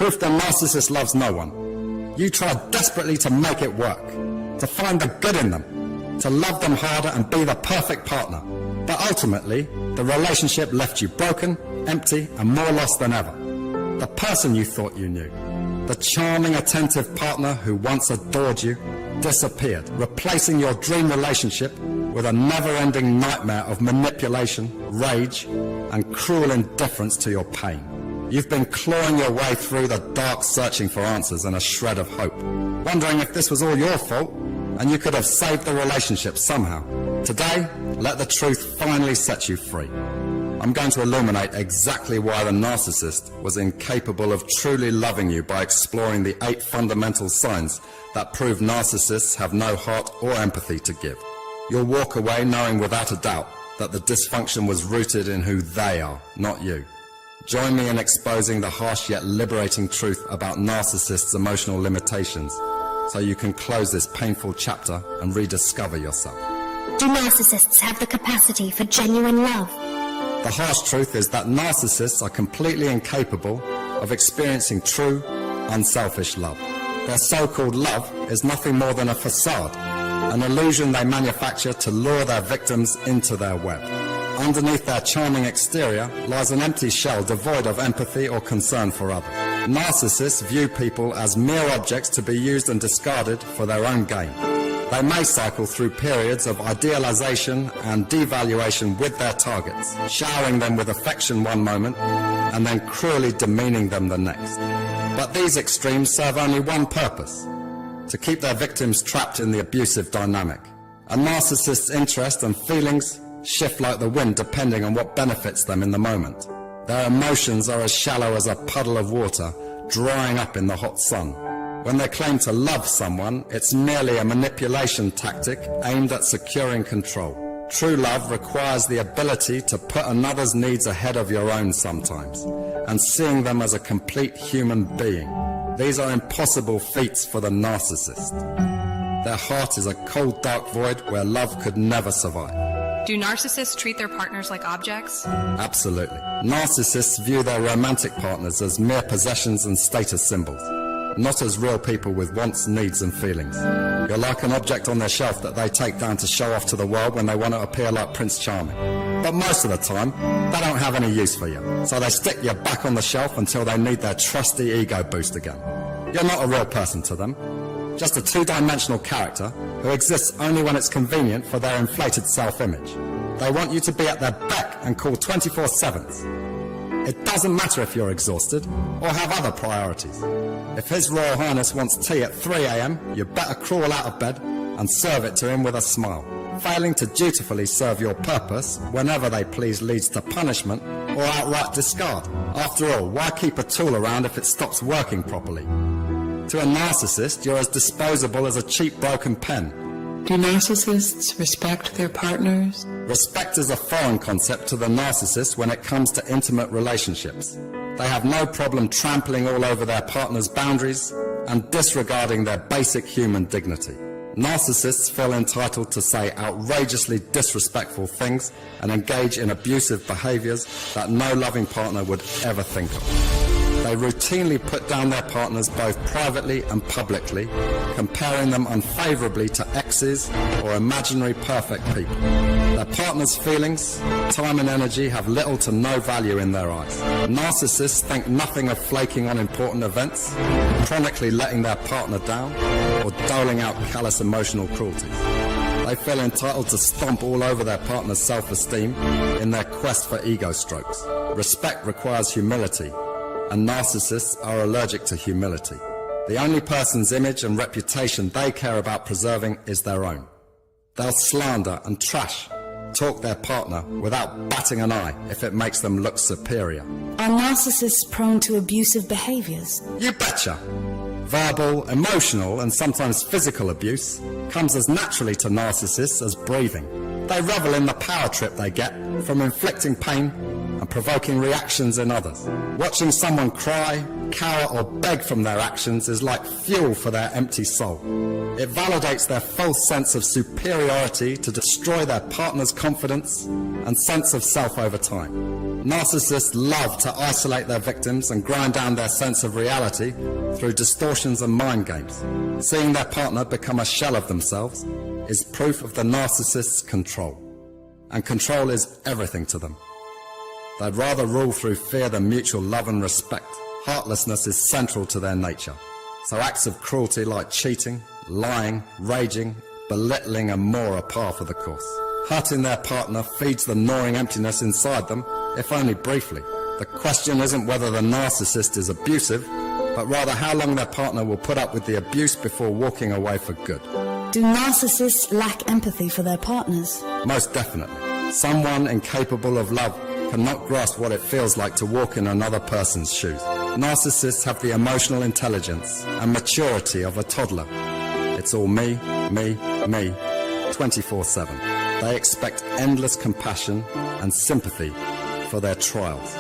proof the narcissist loves no one. You tried desperately to make it work, to find the good in them, to love them harder and be the perfect partner. But ultimately, the relationship left you broken, empty, and more lost than ever. The person you thought you knew, the charming, attentive partner who once adored you, disappeared, replacing your dream relationship with a never-ending nightmare of manipulation, rage, and cruel indifference to your pain. You've been clawing your way through the dark, searching for answers and a shred of hope, wondering if this was all your fault and you could have saved the relationship somehow. Today, let the truth finally set you free. I'm going to illuminate exactly why the narcissist was incapable of truly loving you by exploring the 8 fundamental signs that prove narcissists have no heart or empathy to give. You'll walk away knowing without a doubt that the dysfunction was rooted in who they are, not you. Join me in exposing the harsh yet liberating truth about narcissists' emotional limitations, so you can close this painful chapter and rediscover yourself. Do narcissists have the capacity for genuine love? The harsh truth is that narcissists are completely incapable of experiencing true, unselfish love. Their so-called love is nothing more than a facade, an illusion they manufacture to lure their victims into their web. Underneath their charming exterior lies an empty shell devoid of empathy or concern for others. Narcissists view people as mere objects to be used and discarded for their own gain. They may cycle through periods of idealization and devaluation with their targets, showering them with affection one moment and then cruelly demeaning them the next. But these extremes serve only one purpose: to keep their victims trapped in the abusive dynamic. A narcissist's interests and feelings shift like the wind depending on what benefits them in the moment. Their emotions are as shallow as a puddle of water drying up in the hot sun. When they claim to love someone, it's merely a manipulation tactic aimed at securing control. True love requires the ability to put another's needs ahead of your own sometimes, and seeing them as a complete human being. These are impossible feats for the narcissist. Their heart is a cold, dark void where love could never survive. Do narcissists treat their partners like objects? Absolutely. Narcissists view their romantic partners as mere possessions and status symbols, not as real people with wants, needs and feelings. You're like an object on their shelf that they take down to show off to the world when they want to appear like Prince Charming. But most of the time, they don't have any use for you, so they stick you back on the shelf until they need their trusty ego boost again. You're not a real person to them, just a two-dimensional character who exists only when it's convenient for their inflated self-image. They want you to be at their beck and call 24/7. It doesn't matter if you're exhausted or have other priorities. If His Royal Highness wants tea at 3 a.m, you better crawl out of bed and serve it to him with a smile. Failing to dutifully serve your purpose whenever they please leads to punishment or outright discard. After all, why keep a tool around if it stops working properly? To a narcissist, you're as disposable as a cheap broken pen. Do narcissists respect their partners? Respect is a foreign concept to the narcissist when it comes to intimate relationships. They have no problem trampling all over their partner's boundaries and disregarding their basic human dignity. Narcissists feel entitled to say outrageously disrespectful things and engage in abusive behaviors that no loving partner would ever think of. They routinely put down their partners both privately and publicly, comparing them unfavorably to exes or imaginary perfect people. Their partner's feelings, time and energy have little to no value in their eyes. Narcissists think nothing of flaking on important events, chronically letting their partner down, or doling out callous emotional cruelties. They feel entitled to stomp all over their partner's self-esteem in their quest for ego strokes. Respect requires humility, and narcissists are allergic to humility. The only person's image and reputation they care about preserving is their own. They'll slander and trash talk their partner without batting an eye if it makes them look superior. Are narcissists prone to abusive behaviors? You betcha! Verbal, emotional, and sometimes physical abuse comes as naturally to narcissists as breathing. They revel in the power trip they get from inflicting pain and provoking reactions in others. Watching someone cry, cower or beg from their actions is like fuel for their empty soul. It validates their false sense of superiority to destroy their partner's confidence and sense of self over time. Narcissists love to isolate their victims and grind down their sense of reality through distortions and mind games. Seeing their partner become a shell of themselves is proof of the narcissist's control. And control is everything to them. They'd rather rule through fear than mutual love and respect. Heartlessness is central to their nature. So acts of cruelty like cheating, lying, raging, belittling and more are par for the course. Hurting their partner feeds the gnawing emptiness inside them, if only briefly. The question isn't whether the narcissist is abusive, but rather how long their partner will put up with the abuse before walking away for good. Do narcissists lack empathy for their partners? Most definitely. Someone incapable of love cannot grasp what it feels like to walk in another person's shoes. Narcissists have the emotional intelligence and maturity of a toddler. It's all me, 24/7. They expect endless compassion and sympathy for their trials,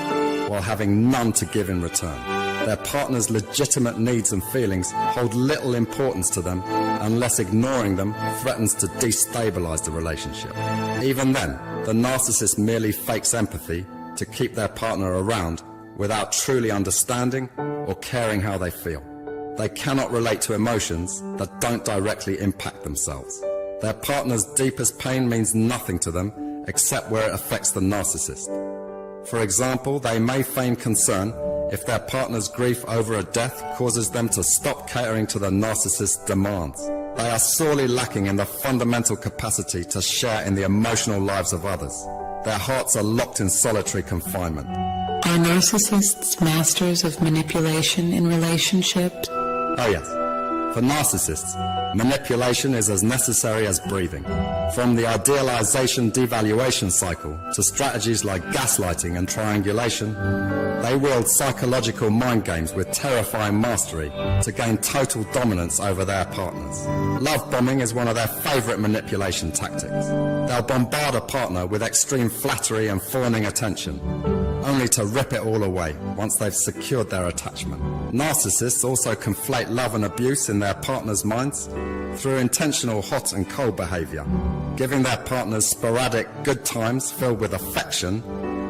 while having none to give in return. Their partner's legitimate needs and feelings hold little importance to them unless ignoring them threatens to destabilize the relationship. Even then, the narcissist merely fakes empathy to keep their partner around without truly understanding or caring how they feel. They cannot relate to emotions that don't directly impact themselves. Their partner's deepest pain means nothing to them except where it affects the narcissist. For example, they may feign concern if their partner's grief over a death causes them to stop catering to the narcissist's demands. They are sorely lacking in the fundamental capacity to share in the emotional lives of others. Their hearts are locked in solitary confinement. Are narcissists masters of manipulation in relationships? Oh yes. For narcissists, manipulation is as necessary as breathing. From the idealization devaluation cycle to strategies like gaslighting and triangulation, they wield psychological mind games with terrifying mastery to gain total dominance over their partners. Love bombing is one of their favorite manipulation tactics. They'll bombard a partner with extreme flattery and fawning attention, only to rip it all away once they've secured their attachment. Narcissists also conflate love and abuse in their partners' minds through intentional hot and cold behavior. Giving their partners sporadic good times filled with affection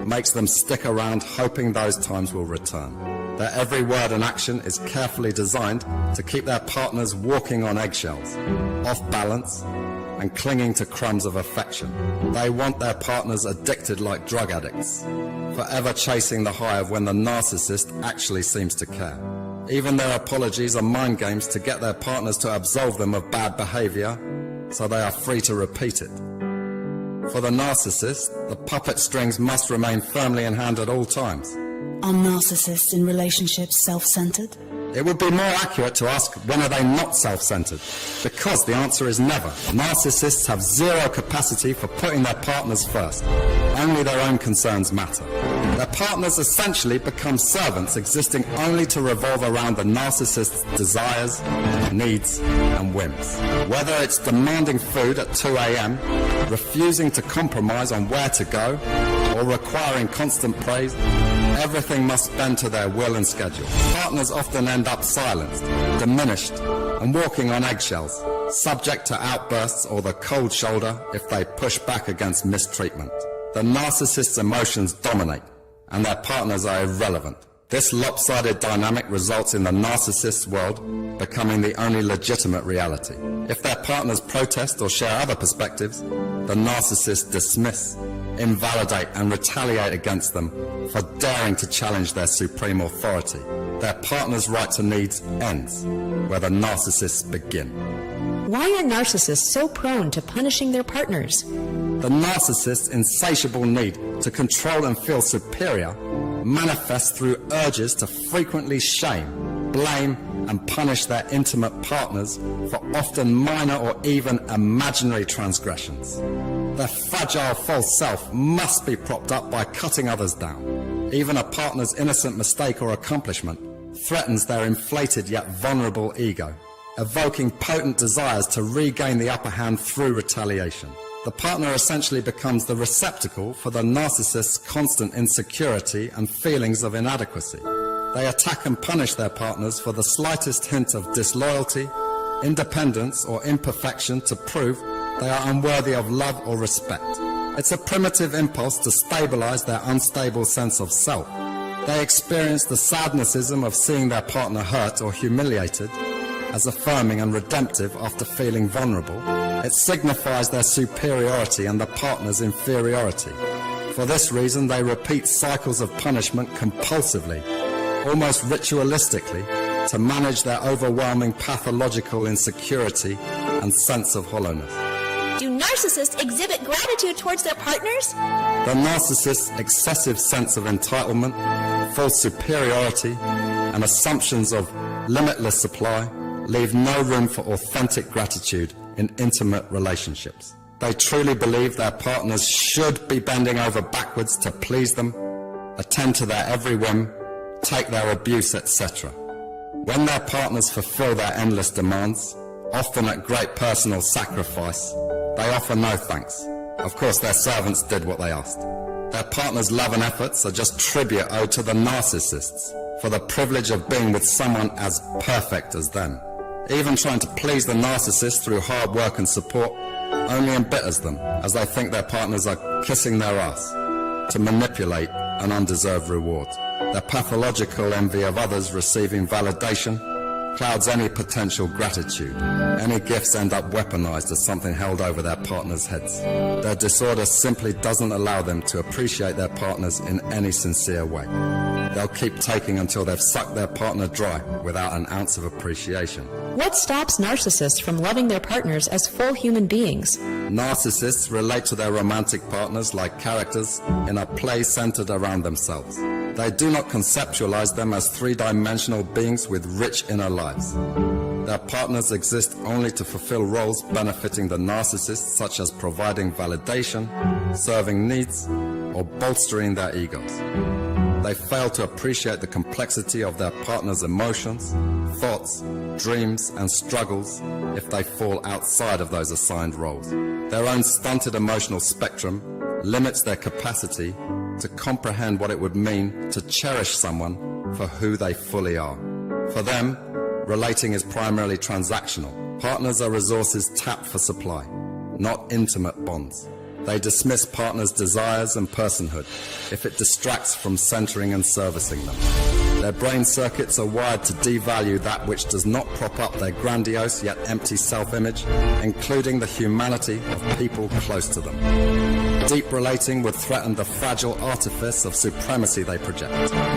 makes them stick around hoping those times will return. Their every word and action is carefully designed to keep their partners walking on eggshells, off balance, and clinging to crumbs of affection. They want their partners addicted like drug addicts, forever chasing the high of when the narcissist actually seems to care. Even their apologies are mind games to get their partners to absolve them of bad behavior so they are free to repeat it. For the narcissist, the puppet strings must remain firmly in hand at all times. Are narcissists in relationships self-centered? It would be more accurate to ask, when are they not self-centered? Because the answer is never. Narcissists have zero capacity for putting their partners first. Only their own concerns matter. Their partners essentially become servants existing only to revolve around the narcissist's desires, needs, and whims. Whether it's demanding food at 2 a.m., refusing to compromise on where to go, or requiring constant praise, everything must bend to their will and schedule. Partners often end up silenced, diminished, and walking on eggshells, subject to outbursts or the cold shoulder if they push back against mistreatment. The narcissist's emotions dominate, and their partners are irrelevant. This lopsided dynamic results in the narcissist's world becoming the only legitimate reality. If their partners protest or share other perspectives, the narcissists dismiss, invalidate and retaliate against them for daring to challenge their supreme authority. Their partner's right to needs ends where the narcissists begin. Why are narcissists so prone to punishing their partners? The narcissist's insatiable need to control and feel superior manifests through urges to frequently shame, blame, and punish their intimate partners for often minor or even imaginary transgressions. Their fragile false self must be propped up by cutting others down. Even a partner's innocent mistake or accomplishment threatens their inflated yet vulnerable ego, evoking potent desires to regain the upper hand through retaliation. The partner essentially becomes the receptacle for the narcissist's constant insecurity and feelings of inadequacy. They attack and punish their partners for the slightest hint of disloyalty, independence, or imperfection to prove they are unworthy of love or respect. It's a primitive impulse to stabilize their unstable sense of self. They experience the sadnessism of seeing their partner hurt or humiliated as affirming and redemptive after feeling vulnerable. It signifies their superiority and the partner's inferiority. For this reason, they repeat cycles of punishment compulsively, almost ritualistically, to manage their overwhelming pathological insecurity and sense of hollowness. Do narcissists exhibit gratitude towards their partners? The narcissist's excessive sense of entitlement, false superiority, and assumptions of limitless supply leave no room for authentic gratitude in intimate relationships. They truly believe their partners should be bending over backwards to please them, attend to their every whim, take their abuse, etc. When their partners fulfill their endless demands, often at great personal sacrifice, they offer no thanks. Of course, their servants did what they asked. Their partner's love and efforts are just tribute owed to the narcissists for the privilege of being with someone as perfect as them. Even trying to please the narcissist through hard work and support only embitters them, as they think their partners are kissing their ass to manipulate an undeserved reward. Their pathological envy of others receiving validation clouds any potential gratitude. Any gifts end up weaponized as something held over their partners' heads. Their disorder simply doesn't allow them to appreciate their partners in any sincere way. They'll keep taking until they've sucked their partner dry without an ounce of appreciation. What stops narcissists from loving their partners as full human beings? Narcissists relate to their romantic partners like characters in a play centered around themselves. They do not conceptualize them as three-dimensional beings with rich inner lives. Their partners exist only to fulfill roles benefiting the narcissist, such as providing validation, serving needs, or bolstering their egos. They fail to appreciate the complexity of their partner's emotions, thoughts, dreams, and struggles if they fall outside of those assigned roles. Their own stunted emotional spectrum limits their capacity to comprehend what it would mean to cherish someone for who they fully are. For them, relating is primarily transactional. Partners are resources tapped for supply, not intimate bonds. They dismiss partners' desires and personhood if it distracts from centering and servicing them. Their brain circuits are wired to devalue that which does not prop up their grandiose yet empty self-image, including the humanity of people close to them. Deep relating would threaten the fragile artifice of supremacy they project.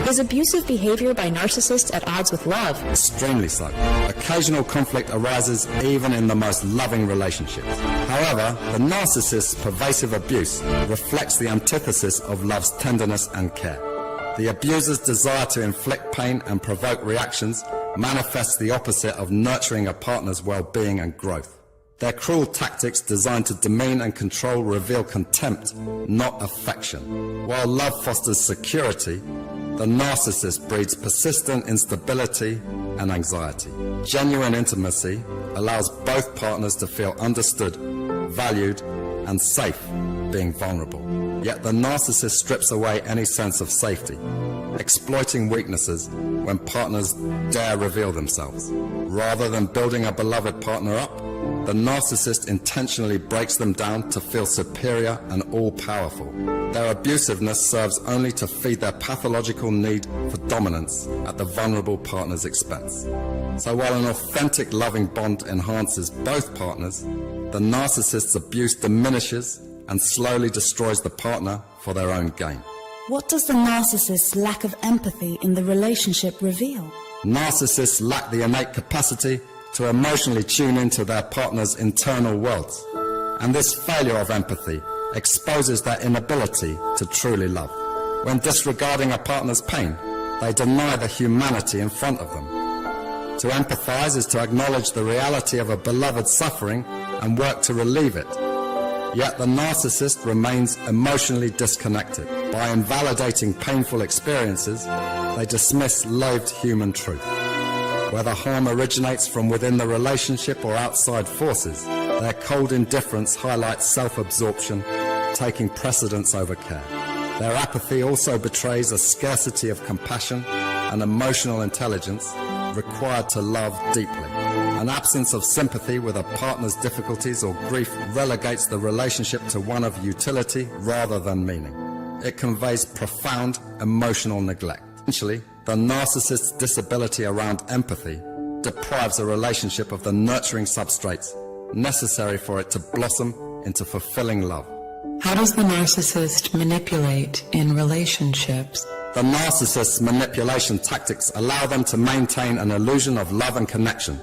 Is abusive behavior by narcissists at odds with love? Extremely so. Occasional conflict arises even in the most loving relationships. However, the narcissist's pervasive abuse reflects the antithesis of love's tenderness and care. The abuser's desire to inflict pain and provoke reactions manifests the opposite of nurturing a partner's well-being and growth. Their cruel tactics designed to demean and control reveal contempt, not affection. While love fosters security, the narcissist breeds persistent instability and anxiety. Genuine intimacy allows both partners to feel understood, valued, and safe being vulnerable. Yet the narcissist strips away any sense of safety, exploiting weaknesses when partners dare reveal themselves. Rather than building a beloved partner up, the narcissist intentionally breaks them down to feel superior and all-powerful. Their abusiveness serves only to feed their pathological need for dominance at the vulnerable partner's expense. So while an authentic loving bond enhances both partners, the narcissist's abuse diminishes and slowly destroys the partner for their own gain. What does the narcissist's lack of empathy in the relationship reveal? Narcissists lack the innate capacity to emotionally tune into their partner's internal worlds, and this failure of empathy exposes their inability to truly love. When disregarding a partner's pain, they deny the humanity in front of them. To empathize is to acknowledge the reality of a beloved's suffering and work to relieve it. Yet the narcissist remains emotionally disconnected. By invalidating painful experiences, they dismiss loathed human truth. Whether harm originates from within the relationship or outside forces, their cold indifference highlights self-absorption, taking precedence over care. Their apathy also betrays a scarcity of compassion and emotional intelligence required to love deeply. An absence of sympathy with a partner's difficulties or grief relegates the relationship to one of utility rather than meaning. It conveys profound emotional neglect. Essentially, the narcissist's disability around empathy deprives a relationship of the nurturing substrates necessary for it to blossom into fulfilling love. How does the narcissist manipulate in relationships? The narcissist's manipulation tactics allow them to maintain an illusion of love and connection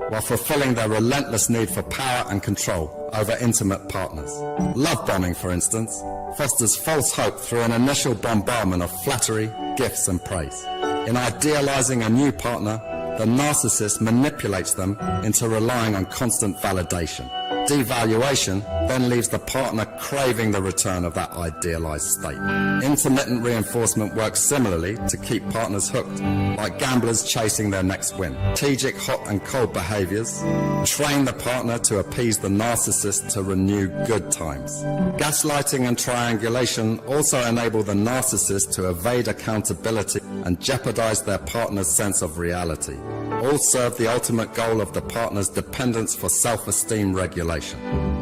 while fulfilling their relentless need for power and control over intimate partners. Love bombing, for instance, fosters false hope through an initial bombardment of flattery, gifts and praise. In idealizing a new partner, the narcissist manipulates them into relying on constant validation. Devaluation then leaves the partner craving the return of that idealized state. Intermittent reinforcement works similarly to keep partners hooked, like gamblers chasing their next win. Strategic hot and cold behaviors train the partner to appease the narcissist to renew good times. Gaslighting and triangulation also enable the narcissist to evade accountability and jeopardize their partner's sense of reality. All serve the ultimate goal of the partner's dependence for self-esteem regulation.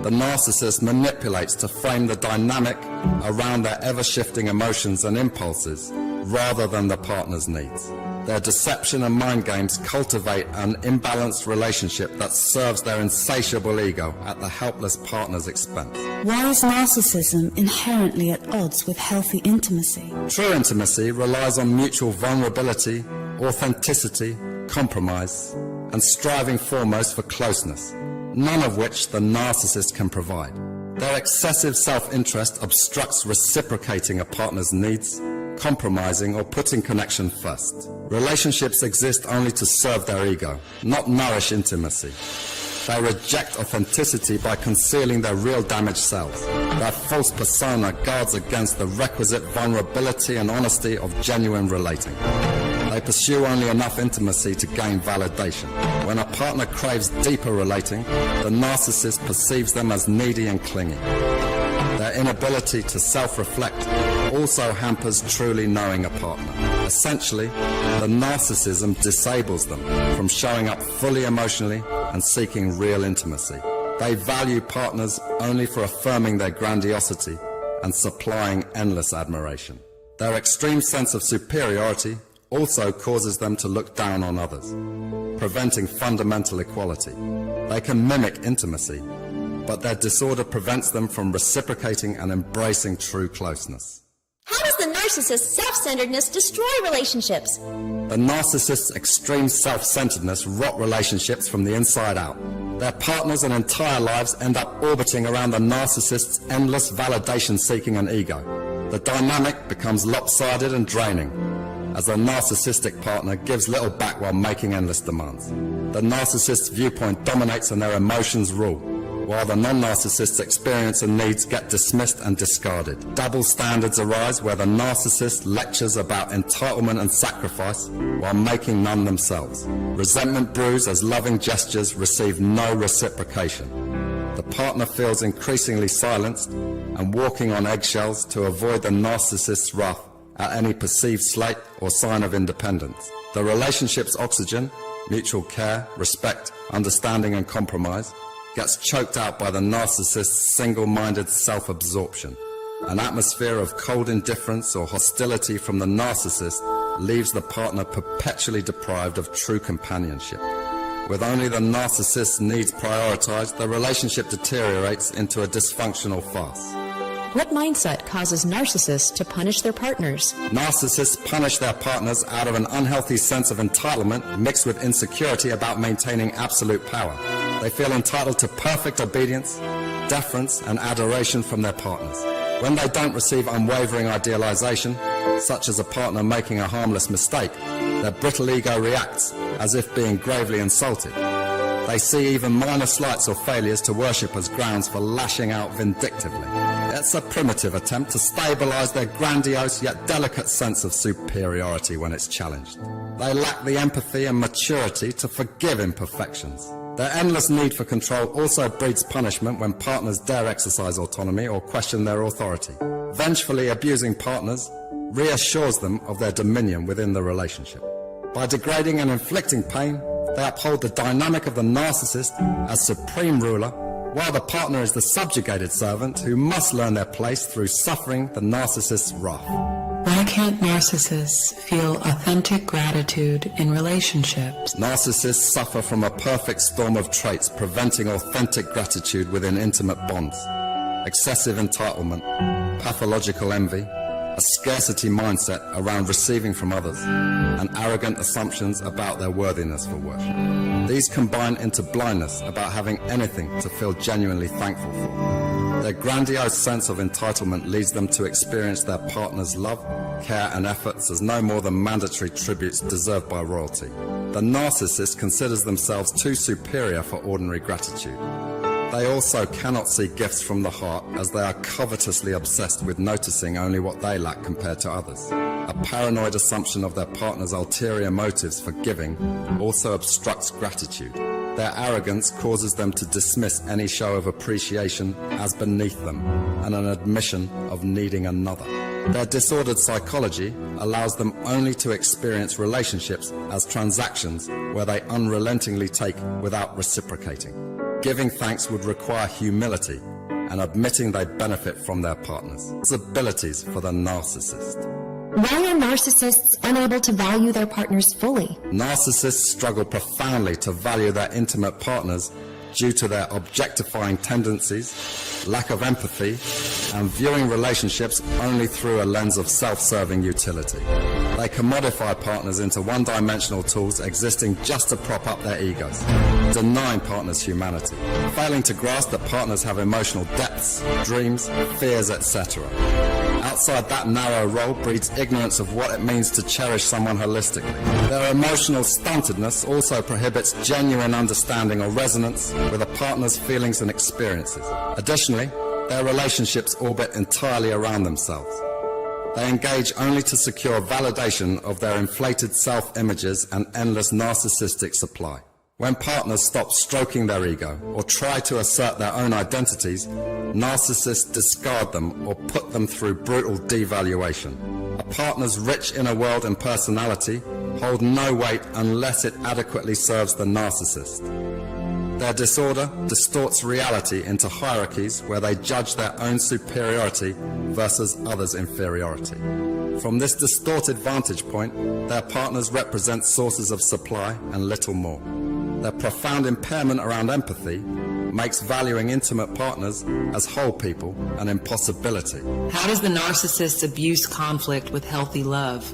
The narcissist manipulates to frame the dynamic around their ever-shifting emotions and impulses rather than the partner's needs. Their deception and mind games cultivate an imbalanced relationship that serves their insatiable ego at the helpless partner's expense. Why is narcissism inherently at odds with healthy intimacy? True intimacy relies on mutual vulnerability, authenticity, compromise, and striving foremost for closeness, none of which the narcissist can provide. Their excessive self-interest obstructs reciprocating a partner's needs, compromising or putting connection first. Relationships exist only to serve their ego, not nourish intimacy. They reject authenticity by concealing their real damaged selves. Their false persona guards against the requisite vulnerability and honesty of genuine relating. They pursue only enough intimacy to gain validation. When a partner craves deeper relating, the narcissist perceives them as needy and clingy. Their inability to self-reflect also hampers truly knowing a partner. Essentially, the narcissism disables them from showing up fully emotionally and seeking real intimacy. They value partners only for affirming their grandiosity and supplying endless admiration. Their extreme sense of superiority also causes them to look down on others, preventing fundamental equality. They can mimic intimacy, but their disorder prevents them from reciprocating and embracing true closeness. How does the narcissist's self-centeredness destroy relationships? The narcissist's extreme self-centeredness rot relationships from the inside out. Their partners and entire lives end up orbiting around the narcissist's endless validation-seeking and ego. The dynamic becomes lopsided and draining, as the narcissistic partner gives little back while making endless demands. The narcissist's viewpoint dominates and their emotions rule, while the non-narcissist's experience and needs get dismissed and discarded. Double standards arise where the narcissist lectures about entitlement and sacrifice while making none themselves. Resentment brews as loving gestures receive no reciprocation. The partner feels increasingly silenced and walking on eggshells to avoid the narcissist's wrath at any perceived slight or sign of independence. The relationship's oxygen, mutual care, respect, understanding and compromise, gets choked out by the narcissist's single-minded self-absorption. An atmosphere of cold indifference or hostility from the narcissist leaves the partner perpetually deprived of true companionship. With only the narcissist's needs prioritized, the relationship deteriorates into a dysfunctional farce. What mindset causes narcissists to punish their partners? Narcissists punish their partners out of an unhealthy sense of entitlement mixed with insecurity about maintaining absolute power. They feel entitled to perfect obedience, deference, and adoration from their partners. When they don't receive unwavering idealization, such as a partner making a harmless mistake, their brittle ego reacts as if being gravely insulted. They see even minor slights or failures to worship as grounds for lashing out vindictively. It's a primitive attempt to stabilize their grandiose yet delicate sense of superiority when it's challenged. They lack the empathy and maturity to forgive imperfections. Their endless need for control also breeds punishment when partners dare exercise autonomy or question their authority. Vengefully abusing partners reassures them of their dominion within the relationship. By degrading and inflicting pain, they uphold the dynamic of the narcissist as supreme ruler, while the partner is the subjugated servant who must learn their place through suffering the narcissist's wrath. Why can't narcissists feel authentic gratitude in relationships? Narcissists suffer from a perfect storm of traits preventing authentic gratitude within intimate bonds. Excessive entitlement, pathological envy, a scarcity mindset around receiving from others, and arrogant assumptions about their worthiness for worship. These combine into blindness about having anything to feel genuinely thankful for. Their grandiose sense of entitlement leads them to experience their partner's love, care and efforts as no more than mandatory tributes deserved by royalty. The narcissist considers themselves too superior for ordinary gratitude. They also cannot see gifts from the heart as they are covetously obsessed with noticing only what they lack compared to others. A paranoid assumption of their partner's ulterior motives for giving also obstructs gratitude. Their arrogance causes them to dismiss any show of appreciation as beneath them and an admission of needing another. Their disordered psychology allows them only to experience relationships as transactions where they unrelentingly take without reciprocating. Giving thanks would require humility and admitting they benefit from their partners. Abilities for the narcissist. Why are narcissists unable to value their partners fully? Narcissists struggle profoundly to value their intimate partners due to their objectifying tendencies, lack of empathy, and viewing relationships only through a lens of self-serving utility. They commodify partners into one-dimensional tools existing just to prop up their egos, denying partners humanity, failing to grasp that partners have emotional depths, dreams, fears, etc. Outside that narrow role breeds ignorance of what it means to cherish someone holistically. Their emotional stuntedness also prohibits genuine understanding or resonance with a partner's feelings and experiences. Additionally, their relationships orbit entirely around themselves. They engage only to secure validation of their inflated self-images and endless narcissistic supply. When partners stop stroking their ego or try to assert their own identities, narcissists discard them or put them through brutal devaluation. A partner's rich inner world and personality hold no weight unless it adequately serves the narcissist. Their disorder distorts reality into hierarchies where they judge their own superiority versus others' inferiority. From this distorted vantage point, their partners represent sources of supply and little more. Their profound impairment around empathy makes valuing intimate partners as whole people an impossibility. How does the narcissist abuse conflict with healthy love?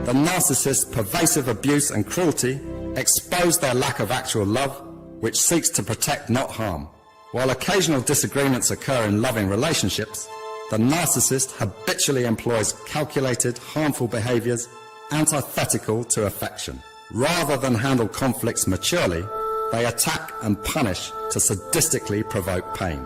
The narcissist's pervasive abuse and cruelty expose their lack of actual love, which seeks to protect, not harm. While occasional disagreements occur in loving relationships, the narcissist habitually employs calculated, harmful behaviors antithetical to affection. Rather than handle conflicts maturely, they attack and punish to sadistically provoke pain.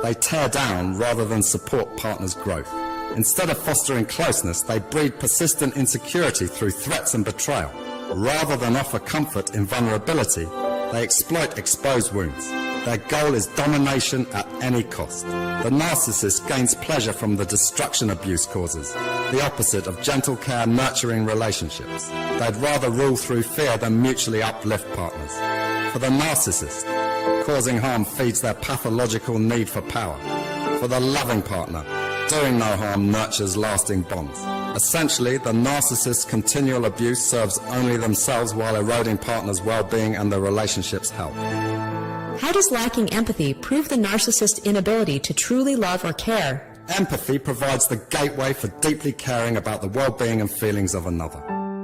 They tear down rather than support partners' growth. Instead of fostering closeness, they breed persistent insecurity through threats and betrayal. Rather than offer comfort in vulnerability, they exploit exposed wounds. Their goal is domination at any cost. The narcissist gains pleasure from the destruction abuse causes, the opposite of gentle care, nurturing relationships. They'd rather rule through fear than mutually uplift partners. For the narcissist, causing harm feeds their pathological need for power. For the loving partner, doing no harm nurtures lasting bonds. Essentially, the narcissist's continual abuse serves only themselves while eroding partners' well-being and the relationship's health. How does lacking empathy prove the narcissist's inability to truly love or care? Empathy provides the gateway for deeply caring about the well-being and feelings of another.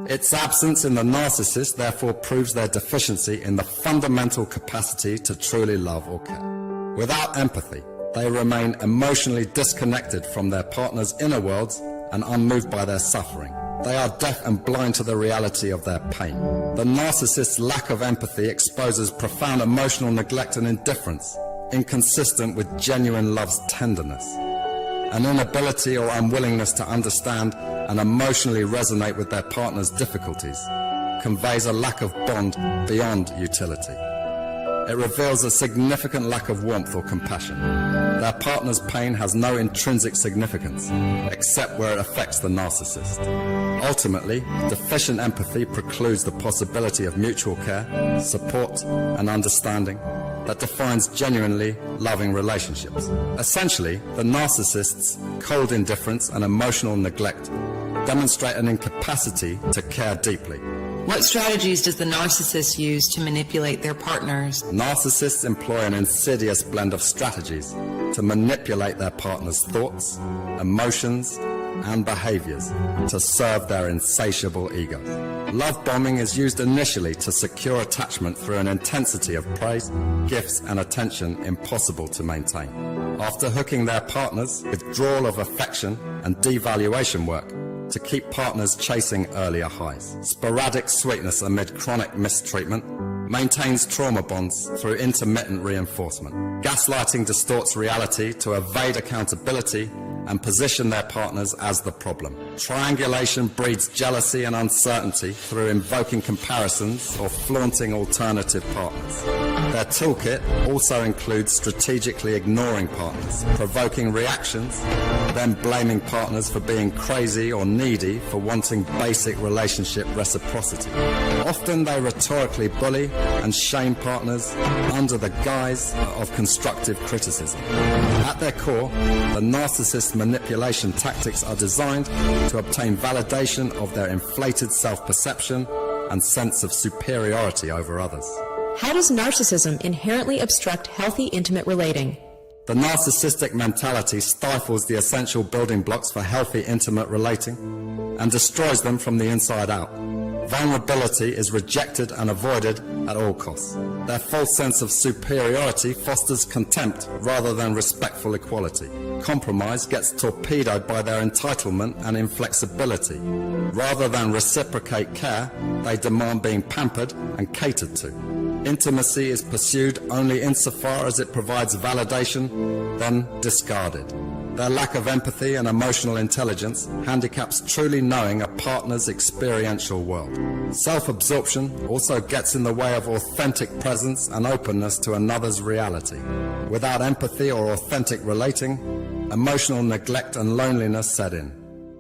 Its absence in the narcissist therefore proves their deficiency in the fundamental capacity to truly love or care. Without empathy, they remain emotionally disconnected from their partner's inner worlds and unmoved by their suffering. They are deaf and blind to the reality of their pain. The narcissist's lack of empathy exposes profound emotional neglect and indifference, inconsistent with genuine love's tenderness. An inability or unwillingness to understand and emotionally resonate with their partner's difficulties conveys a lack of bond beyond utility. It reveals a significant lack of warmth or compassion. Their partner's pain has no intrinsic significance, except where it affects the narcissist. Ultimately, deficient empathy precludes the possibility of mutual care, support, and understanding that defines genuinely loving relationships. Essentially, the narcissist's cold indifference and emotional neglect demonstrate an incapacity to care deeply. What strategies does the narcissist use to manipulate their partners? Narcissists employ an insidious blend of strategies to manipulate their partner's thoughts, emotions, and behaviors to serve their insatiable egos. Love bombing is used initially to secure attachment through an intensity of praise, gifts, and attention impossible to maintain. After hooking their partners, withdrawal of affection and devaluation work to keep partners chasing earlier highs. Sporadic sweetness amid chronic mistreatment maintains trauma bonds through intermittent reinforcement. Gaslighting distorts reality to evade accountability and position their partners as the problem. Triangulation breeds jealousy and uncertainty through invoking comparisons or flaunting alternative partners. Their toolkit also includes strategically ignoring partners, provoking reactions, then blaming partners for being crazy or needy for wanting basic relationship reciprocity. Often they rhetorically bully and shame partners under the guise of constructive criticism. At their core, the narcissist manipulation tactics are designed to obtain validation of their inflated self-perception and sense of superiority over others. How does narcissism inherently obstruct healthy intimate relating? The narcissistic mentality stifles the essential building blocks for healthy intimate relating and destroys them from the inside out. Vulnerability is rejected and avoided at all costs. Their false sense of superiority fosters contempt rather than respectful equality. Compromise gets torpedoed by their entitlement and inflexibility. Rather than reciprocate care, they demand being pampered and catered to. Intimacy is pursued only insofar as it provides validation, then discarded. Their lack of empathy and emotional intelligence handicaps truly knowing a partner's experiential world. Self-absorption also gets in the way of authentic presence and openness to another's reality. Without empathy or authentic relating, emotional neglect and loneliness set in.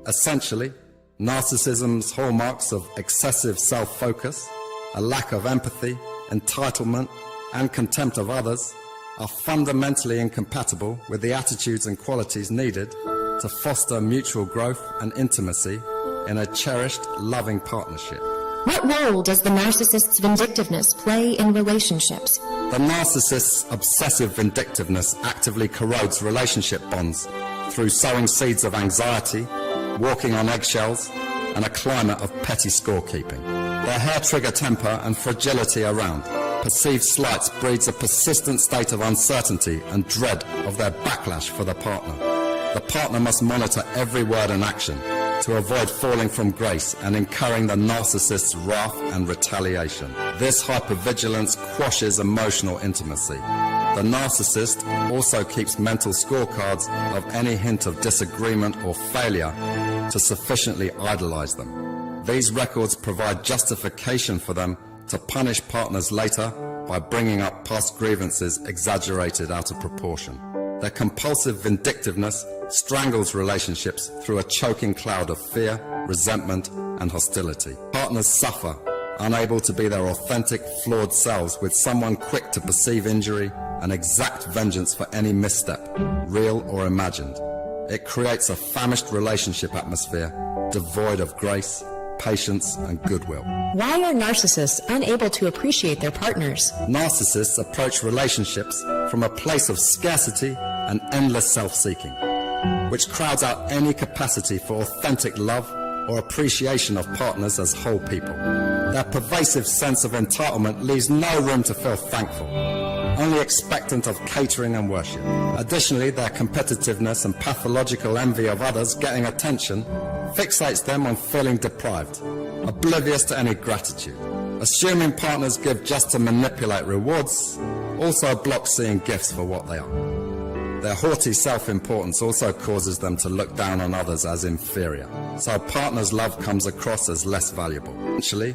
Essentially, narcissism's hallmarks of excessive self-focus, a lack of empathy, entitlement, and contempt of others are fundamentally incompatible with the attitudes and qualities needed to foster mutual growth and intimacy in a cherished, loving partnership. What role does the narcissist's vindictiveness play in relationships? The narcissist's obsessive vindictiveness actively corrodes relationship bonds through sowing seeds of anxiety, walking on eggshells, and a climate of petty scorekeeping. Their hair-trigger temper and fragility around perceived slights breeds a persistent state of uncertainty and dread of their backlash for the partner. The partner must monitor every word and action to avoid falling from grace and incurring the narcissist's wrath and retaliation. This hypervigilance quashes emotional intimacy. The narcissist also keeps mental scorecards of any hint of disagreement or failure to sufficiently idolize them. These records provide justification for them to punish partners later by bringing up past grievances exaggerated out of proportion. Their compulsive vindictiveness strangles relationships through a choking cloud of fear, resentment, and hostility. Partners suffer, unable to be their authentic, flawed selves, with someone quick to perceive injury and exact vengeance for any misstep, real or imagined. It creates a famished relationship atmosphere, devoid of grace, patience, and goodwill. Why are narcissists unable to appreciate their partners? Narcissists approach relationships from a place of scarcity and endless self-seeking, which crowds out any capacity for authentic love or appreciation of partners as whole people. Their pervasive sense of entitlement leaves no room to feel thankful, only expectant of catering and worship. Additionally, their competitiveness and pathological envy of others getting attention fixates them on feeling deprived, oblivious to any gratitude. Assuming partners give just to manipulate rewards also blocks seeing gifts for what they are. Their haughty self-importance also causes them to look down on others as inferior, so a partner's love comes across as less valuable. Eventually,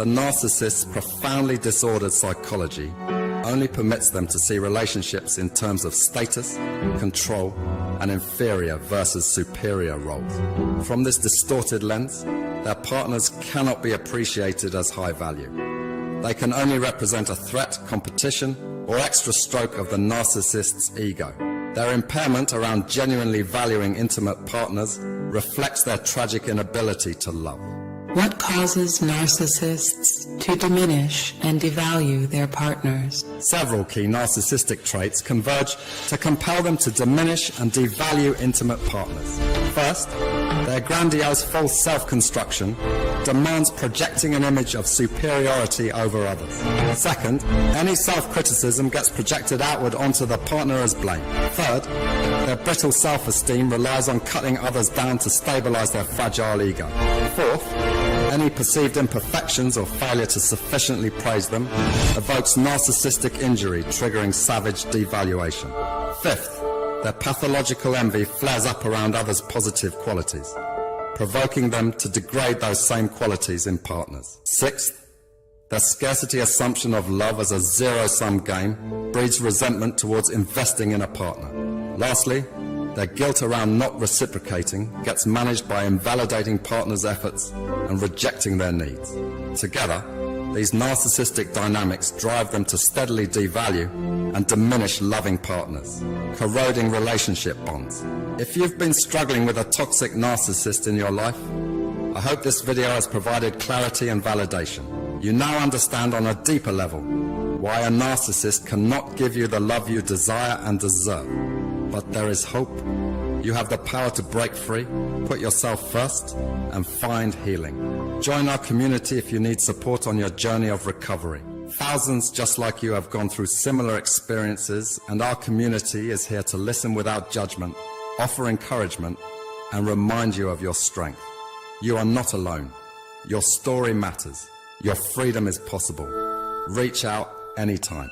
The narcissist's profoundly disordered psychology only permits them to see relationships in terms of status, control, and inferior versus superior roles. From this distorted lens, their partners cannot be appreciated as high value. They can only represent a threat, competition, or extra stroke of the narcissist's ego. Their impairment around genuinely valuing intimate partners reflects their tragic inability to love. What causes narcissists to diminish and devalue their partners? Several key narcissistic traits converge to compel them to diminish and devalue intimate partners. First, their grandiose false self-construction demands projecting an image of superiority over others. Second, any self-criticism gets projected outward onto the partner as blame. Third, their brittle self-esteem relies on cutting others down to stabilize their fragile ego. Fourth, any perceived imperfections or failure to sufficiently praise them evokes narcissistic injury, triggering savage devaluation. Fifth, their pathological envy flares up around others' positive qualities, provoking them to degrade those same qualities in partners. Sixth, their scarcity assumption of love as a zero-sum game breeds resentment towards investing in a partner. Lastly, their guilt around not reciprocating gets managed by invalidating partners' efforts and rejecting their needs. Together, these narcissistic dynamics drive them to steadily devalue and diminish loving partners, corroding relationship bonds. If you've been struggling with a toxic narcissist in your life, I hope this video has provided clarity and validation. You now understand on a deeper level why a narcissist cannot give you the love you desire and deserve. But there is hope. You have the power to break free, put yourself first, and find healing. Join our community if you need support on your journey of recovery. Thousands just like you have gone through similar experiences, and our community is here to listen without judgment, offer encouragement, and remind you of your strength. You are not alone. Your story matters. Your freedom is possible. Reach out anytime.